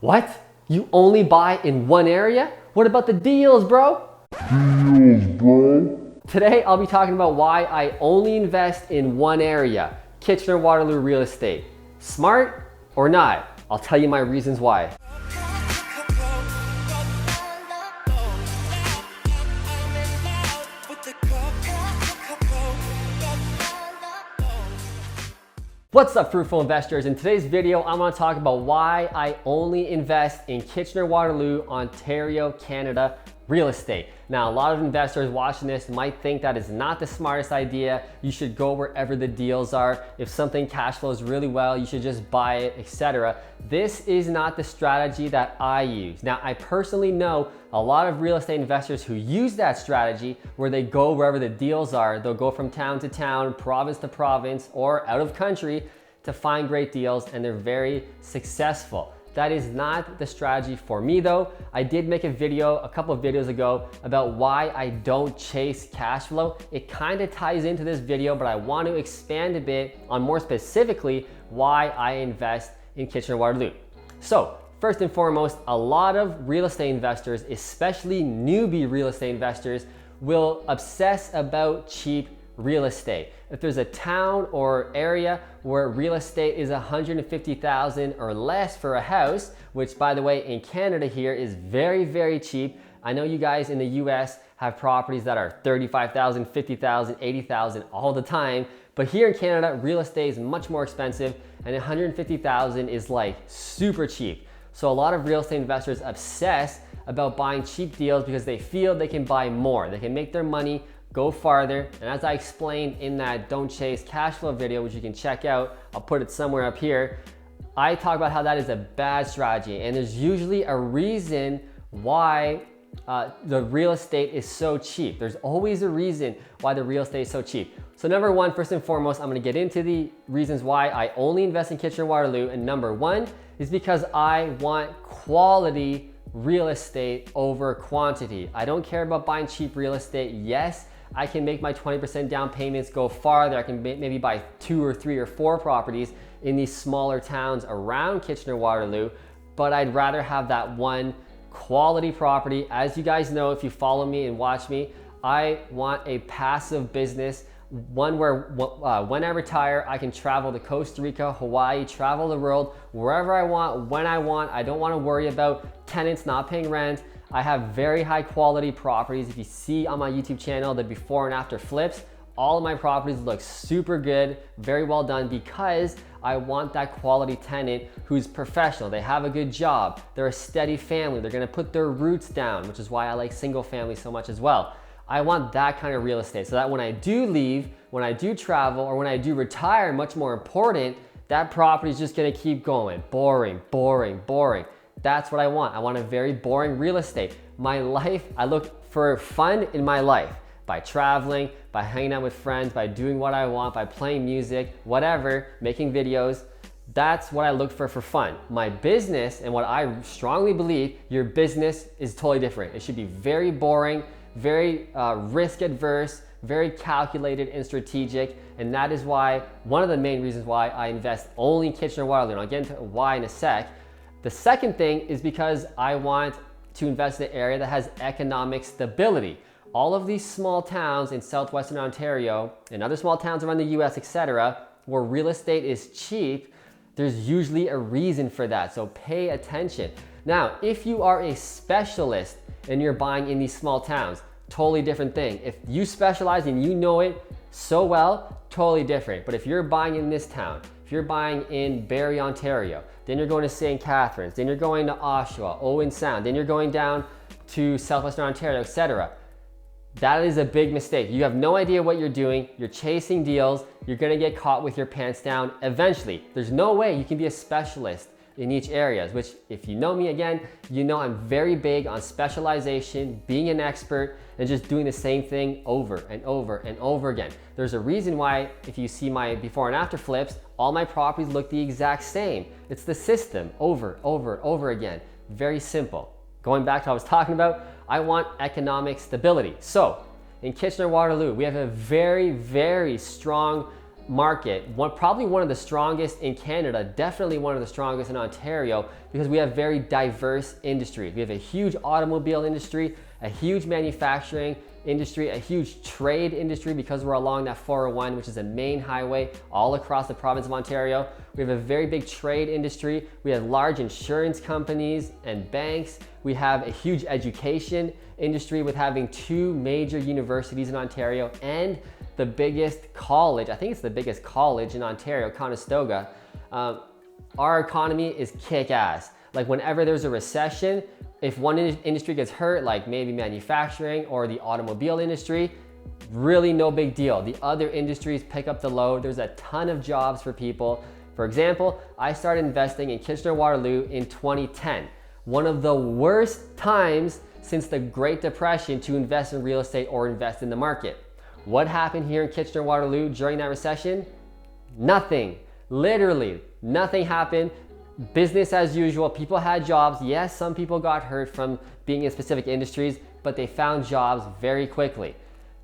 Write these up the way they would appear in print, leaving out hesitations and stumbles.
What? You only buy in one area? What about the deals, bro? Today, I'll be talking about why I only invest in one area, Kitchener-Waterloo real estate. Smart or not? I'll tell you my reasons why. What's up, fruitful investors? In today's video, I want to talk about why I only invest in Kitchener-Waterloo, Ontario, Canada real estate. Now, a lot of investors watching this might think that is not the smartest idea. You should go wherever the deals are. If something cash flows really well, you should just buy it, etc. This is not the strategy that I use. Now, I personally know a lot of real estate investors who use that strategy where they go wherever the deals are. They'll go from town to town, province to province, or out of country to find great deals, and they're very successful. That is not the strategy for me though. I did make a video a couple of videos ago about why I don't chase cash flow. It kind of ties into this video, but I want to expand a bit on more specifically why I invest in Kitchener-Waterloo. So first and foremost, a lot of real estate investors, especially newbie real estate investors, will obsess about cheap real estate. If there's a town or area where real estate is $150,000 or less for a house, which by the way in Canada here is very, very cheap. I know you guys in the US have properties that are $35,000, $50,000, $80,000 all the time, but here in Canada, real estate is much more expensive and $150,000 is like super cheap. So a lot of real estate investors obsess about buying cheap deals because they feel they can buy more. They can make their money go farther. And as I explained in that Don't Chase Cash Flow video, which you can check out, I'll put it somewhere up here, I talk about how that is a bad strategy. And there's usually a reason why the real estate is so cheap. There's always a reason why the real estate is so cheap. So number one, first and foremost, I'm gonna get into the reasons why I only invest in Kitchener-Waterloo. And number one is because I want quality real estate over quantity. I don't care about buying cheap real estate. Yes, I can make my 20% down payments go farther. I can maybe buy 2 or 3 or 4 properties in these smaller towns around Kitchener-Waterloo, but I'd rather have that one quality property. As you guys know, if you follow me and watch me, I want a passive business, one where when I retire, I can travel to Costa Rica, Hawaii, travel the world, wherever I want, when I want. I don't want to worry about tenants not paying rent. I have very high quality properties. If you see on my YouTube channel, the before and after flips, all of my properties look super good, very well done, because I want that quality tenant who's professional. They have a good job. They're a steady family. They're gonna put their roots down, which is why I like single family so much as well. I want that kind of real estate so that when I do leave, when I do travel, or when I do retire, much more important, that property is just gonna keep going. Boring, boring, boring. That's what I want. I want a very boring real estate. My life, I look for fun in my life by traveling, by hanging out with friends, by doing what I want, by playing music, whatever, making videos. That's what I look for fun. My business, and what I strongly believe, your business is totally different. It should be very boring, very risk adverse, very calculated and strategic. And that is why, one of the main reasons why I invest only in Kitchener-Waterloo. And I'll get into why in a sec. The second thing is because I want to invest in an area that has economic stability. All of these small towns in southwestern Ontario and other small towns around the US, etc., where real estate is cheap, there's usually a reason for that. So pay attention. Now, if you are a specialist and you're buying in these small towns, totally different thing. If you specialize and you know it so well, totally different. But if you're buying in this town, if you're buying in Barrie, Ontario, then you're going to St. Catharines, then you're going to Oshawa, Owen Sound, then you're going down to southwestern Ontario, etc. That is a big mistake. You have no idea what you're doing. You're chasing deals. You're gonna get caught with your pants down eventually. There's no way you can be a specialist in each area, which if you know me again, you know I'm very big on specialization, being an expert, and just doing the same thing over and over and over again. There's a reason why, if you see my before and after flips, all my properties look the exact same. It's the system over again. Very simple. Going back to what I was talking about, I want economic stability. So in Kitchener-Waterloo, we have a very, very strong market, probably one of the strongest in Canada, definitely one of the strongest in Ontario, because we have very diverse industries. We have a huge automobile industry, a huge manufacturing industry, a huge trade industry because we're along that 401, which is a main highway all across the province of Ontario. We have a very big trade industry. We have large insurance companies and banks. We have a huge education industry with having 2 major universities in Ontario and the biggest college, I think it's the biggest college in Ontario, Conestoga. Our economy is kick-ass. Like whenever there's a recession, if one industry gets hurt, like maybe manufacturing or the automobile industry, really no big deal. The other industries pick up the load. There's a ton of jobs for people. For example, I started investing in Kitchener-Waterloo in 2010. One of the worst times since the Great Depression to invest in real estate or invest in the market. What happened here in Kitchener-Waterloo during that recession? Nothing. Literally, nothing happened. Business as usual. People had jobs. Yes, some people got hurt from being in specific industries, but they found jobs very quickly.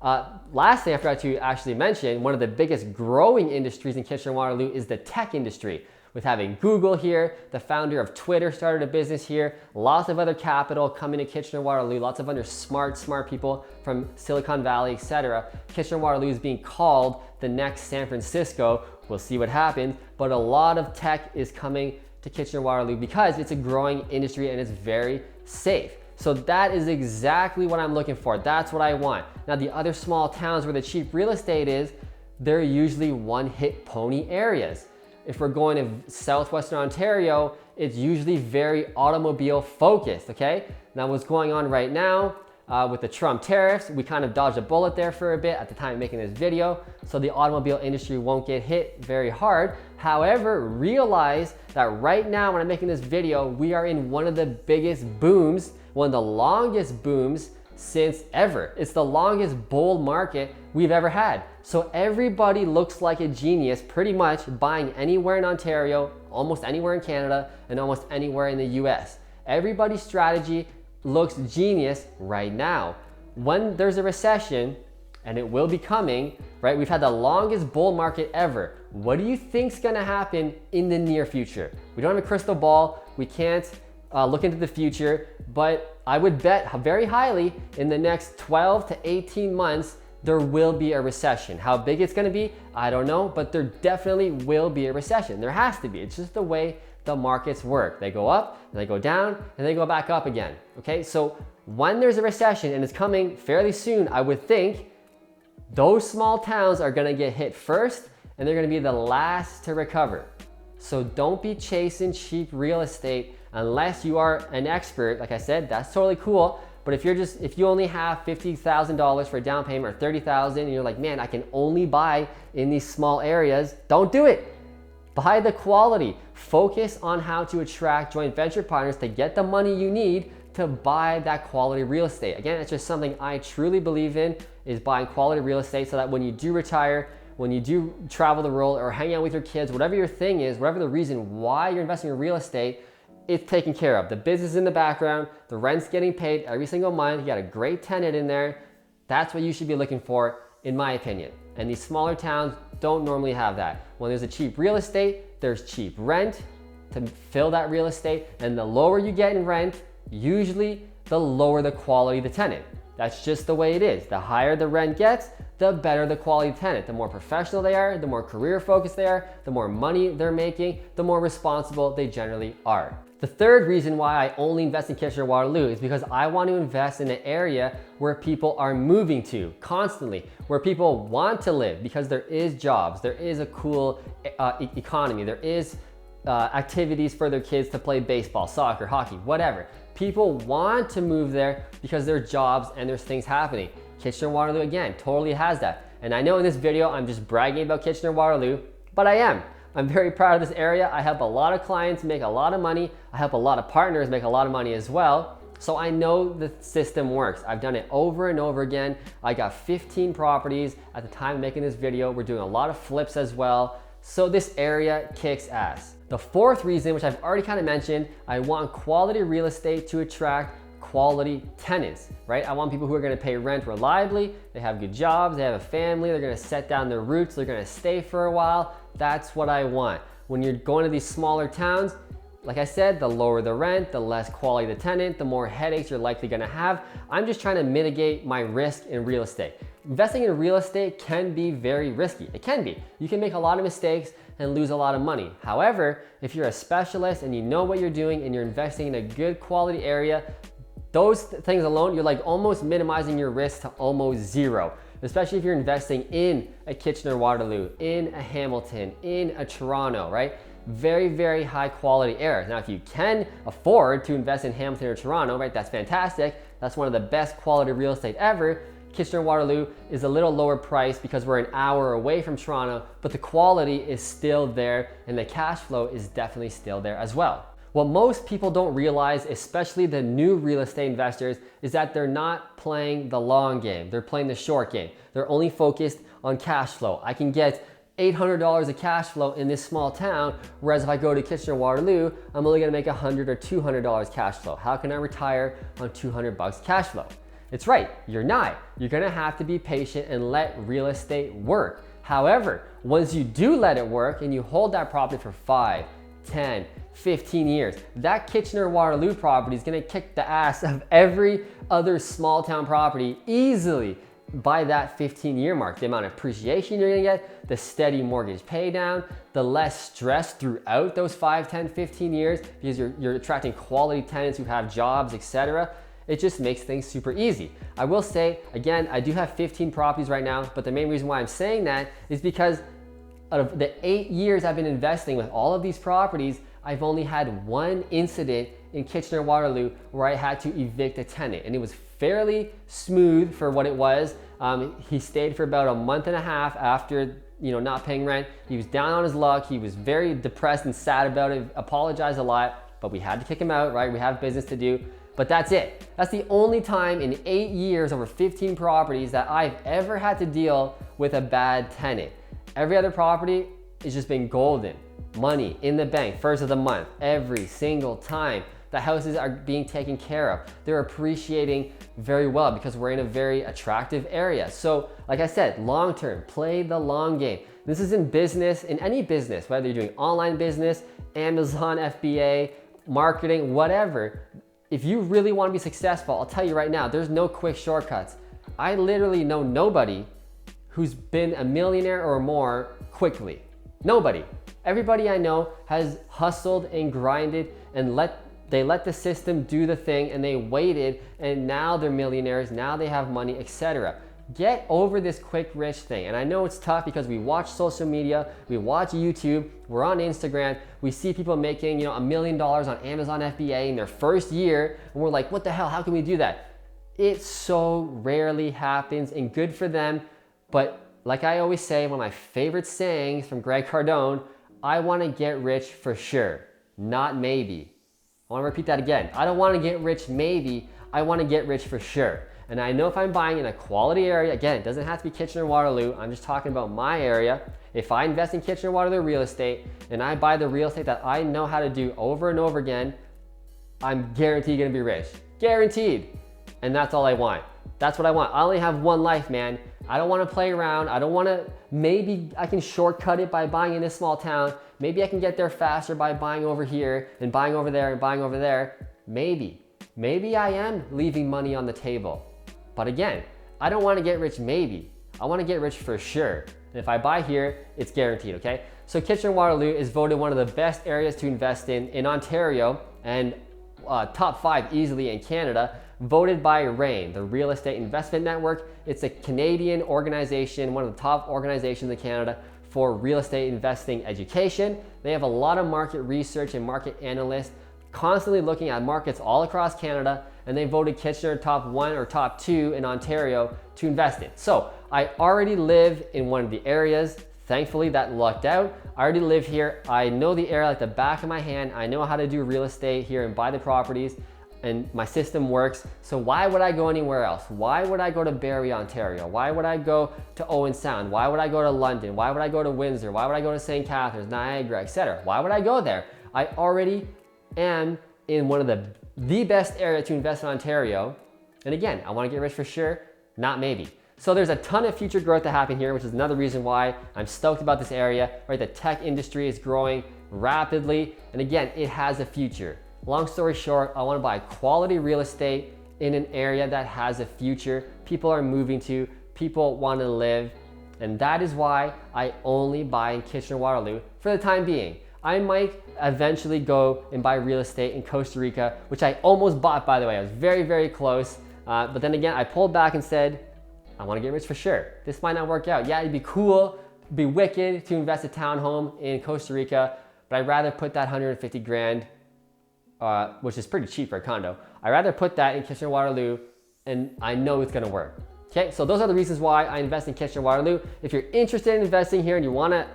Last thing I forgot to actually mention, one of the biggest growing industries in Kitchener-Waterloo is the tech industry. With having Google here, the founder of Twitter started a business here, lots of other capital coming to Kitchener-Waterloo, lots of other smart people from Silicon Valley, etc. Kitchener-Waterloo is being called the next San Francisco. We'll see what happens, but a lot of tech is coming to Kitchener-Waterloo because it's a growing industry and it's very safe. So that is exactly what I'm looking for. That's what I want. Now the other small towns where the cheap real estate is, they're usually one-hit pony areas. If we're going to southwestern Ontario, it's usually very automobile focused, okay? Now what's going on right now with the Trump tariffs, we kind of dodged a bullet there for a bit at the time of making this video, so the automobile industry won't get hit very hard. However, realize that right now when I'm making this video, we are in one of the biggest booms, one of the longest booms since ever. It's the longest bull market we've ever had. So everybody looks like a genius pretty much buying anywhere in Ontario, almost anywhere in Canada, and almost anywhere in the US. Everybody's strategy looks genius right now. When there's a recession, and it will be coming, right? We've had the longest bull market ever. What do you think's gonna happen in the near future? We don't have a crystal ball. We can't look into the future, but I would bet very highly in the next 12 to 18 months, there will be a recession. How big it's gonna be, I don't know, but there definitely will be a recession. There has to be. It's just the way the markets work. They go up, and they go down, and they go back up again, okay? So when there's a recession, and it's coming fairly soon, I would think those small towns are gonna get hit first, and they're gonna be the last to recover. So don't be chasing cheap real estate unless you are an expert. Like I said, that's totally cool. But if you only have $50,000 for a down payment or $30,000 and you're like, man, I can only buy in these small areas, don't do it. Buy the quality. Focus on how to attract joint venture partners to get the money you need to buy that quality real estate. Again, it's just something I truly believe in, is buying quality real estate so that when you do retire, when you do travel the world or hang out with your kids, whatever your thing is, whatever the reason why you're investing in real estate, it's taken care of. The business in the background, the rent's getting paid every single month, you got a great tenant in there. That's what you should be looking for, in my opinion. And these smaller towns don't normally have that. When there's a cheap real estate, there's cheap rent to fill that real estate, and the lower you get in rent, usually the lower the quality of the tenant. That's just the way it is. The higher the rent gets, the better the quality tenant. The more professional they are, the more career focused they are, the more money they're making, the more responsible they generally are. The third reason why I only invest in Kitchener-Waterloo is because I want to invest in an area where people are moving to constantly, where people want to live because there is jobs, there is a cool economy, there is activities for their kids to play baseball, soccer, hockey, whatever. People want to move there because there are jobs and there's things happening. Kitchener-Waterloo, again, totally has that. And I know in this video, I'm just bragging about Kitchener-Waterloo, but I am. I'm very proud of this area. I help a lot of clients make a lot of money. I help a lot of partners make a lot of money as well. So I know the system works. I've done it over and over again. I got 15 properties at the time of making this video. We're doing a lot of flips as well. So this area kicks ass. The fourth reason, which I've already kind of mentioned, I want quality real estate to attract quality tenants, right? I want people who are gonna pay rent reliably, they have good jobs, they have a family, they're gonna set down their roots, they're gonna stay for a while. That's what I want. When you're going to these smaller towns, like I said, the lower the rent, the less quality the tenant, the more headaches you're likely gonna have. I'm just trying to mitigate my risk in real estate. Investing in real estate can be very risky. It can be. You can make a lot of mistakes and lose a lot of money. However, if you're a specialist and you know what you're doing and you're investing in a good quality area, those things alone, you're like almost minimizing your risk to almost zero. Especially if you're investing in a Kitchener-Waterloo, in a Hamilton, in a Toronto, right? Very, very high quality areas. Now, if you can afford to invest in Hamilton or Toronto, right, that's fantastic. That's one of the best quality real estate ever. Kitchener-Waterloo is a little lower price because we're an hour away from Toronto, but the quality is still there and the cash flow is definitely still there as well. What most people don't realize, especially the new real estate investors, is that they're not playing the long game. They're playing the short game. They're only focused on cash flow. I can get $800 of cash flow in this small town, whereas if I go to Kitchener-Waterloo, I'm only gonna make $100 or $200 cash flow. How can I retire on $200 cash flow? It's right, you're not. You're gonna have to be patient and let real estate work. However, once you do let it work and you hold that property for 5, 10, 15 years, that Kitchener-Waterloo property is gonna kick the ass of every other small town property easily by that 15-year mark. The amount of appreciation you're gonna get, the steady mortgage pay down, the less stress throughout those 5, 10, 15 years because you're attracting quality tenants who have jobs, etc. It just makes things super easy. I will say, again, I do have 15 properties right now, but the main reason why I'm saying that is because out of the 8 years I've been investing with all of these properties, I've only had one incident in Kitchener-Waterloo where I had to evict a tenant, and it was fairly smooth for what it was. He stayed for about a month and a half after not paying rent. He was down on his luck. He was very depressed and sad about it, apologized a lot, but we had to kick him out, right? We have business to do. But that's it. That's the only time in 8 years over 15 properties that I've ever had to deal with a bad tenant. Every other property has just been golden. Money in the bank, first of the month, every single time. The houses are being taken care of. They're appreciating very well because we're in a very attractive area. So like I said, long term, play the long game. This is in business, in any business, whether you're doing online business, Amazon, FBA, marketing, whatever. If you really want to be successful, I'll tell you right now, there's no quick shortcuts. I literally know nobody who's been a millionaire or more quickly. Nobody. Everybody I know has hustled and grinded and they let the system do the thing and they waited and now they're millionaires, now they have money, etc. Get over this quick rich thing. And I know it's tough because we watch social media, we watch YouTube, we're on Instagram, we see people making $1 million on Amazon FBA in their first year, and we're like, what the hell, how can we do that? It so rarely happens, and good for them. But like I always say, one of my favorite sayings from Greg Cardone, I want to get rich for sure, not maybe. I want to repeat that again. I don't want to get rich maybe, I want to get rich for sure. And I know if I'm buying in a quality area, again, it doesn't have to be Kitchener-Waterloo, I'm just talking about my area. If I invest in Kitchener-Waterloo real estate and I buy the real estate that I know how to do over and over again, I'm guaranteed gonna be rich. Guaranteed. And that's all I want. That's what I want. I only have one life, man. I don't wanna play around. I don't wanna, maybe I can shortcut it by buying in this small town. Maybe I can get there faster by buying over here and buying over there and buying over there. Maybe. Maybe I am leaving money on the table. But again, I don't wanna get rich maybe. I wanna get rich for sure. And if I buy here, it's guaranteed, okay? So Kitchener-Waterloo is voted one of the best areas to invest in Ontario, and top 5 easily in Canada, voted by RAIN, the Real Estate Investment Network. It's a Canadian organization, one of the top organizations in Canada for real estate investing education. They have a lot of market research and market analysts constantly looking at markets all across Canada, and they voted Kitchener top 1 or top 2 in Ontario to invest in. So I already live in one of the areas. Thankfully that lucked out. I already live here. I know the area like the back of my hand. I know how to do real estate here and buy the properties, and my system works. So why would I go anywhere else? Why would I go to Barrie, Ontario? Why would I go to Owen Sound? Why would I go to London? Why would I go to Windsor? Why would I go to St. Catharines, Niagara, etc.? Why would I go there? I already am in one of the the best area to invest in Ontario. And again, I want to get rich for sure, not maybe. So there's a ton of future growth to happen here, which is another reason why I'm stoked about this area, right? The tech industry is growing rapidly. And again, it has a future. Long story short, I want to buy quality real estate in an area that has a future. People are moving to, people want to live. And that is why I only buy in Kitchener-Waterloo for the time being. I might eventually go and buy real estate in Costa Rica, which I almost bought, by the way. I was very, very close. But then again, I pulled back and said, I want to get rich for sure. This might not work out. Yeah, it'd be cool, it'd be wicked to invest a townhome in Costa Rica, but I'd rather put that 150 grand, which is pretty cheap for a condo. I'd rather put that in Kitchener-Waterloo, and I know it's gonna work. Okay, so those are the reasons why I invest in Kitchener-Waterloo. If you're interested in investing here and you wanna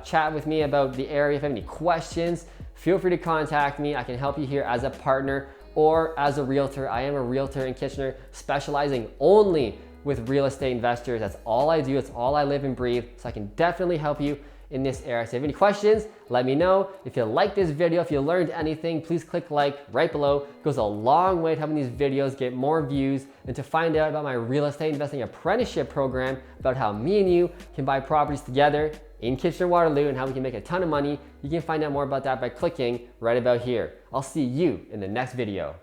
chat with me about the area, if you have any questions, feel free to contact me. I can help you here as a partner or as a realtor. I am a realtor in Kitchener, specializing only with real estate investors. That's all I do, it's all I live and breathe. So I can definitely help you in this area. So if you have any questions, let me know. If you like this video, if you learned anything, please click like right below. It goes a long way to helping these videos get more views and to find out about my real estate investing apprenticeship program, about how me and you can buy properties together in Kitchener-Waterloo and how we can make a ton of money. You can find out more about that by clicking right about here. I'll see you in the next video.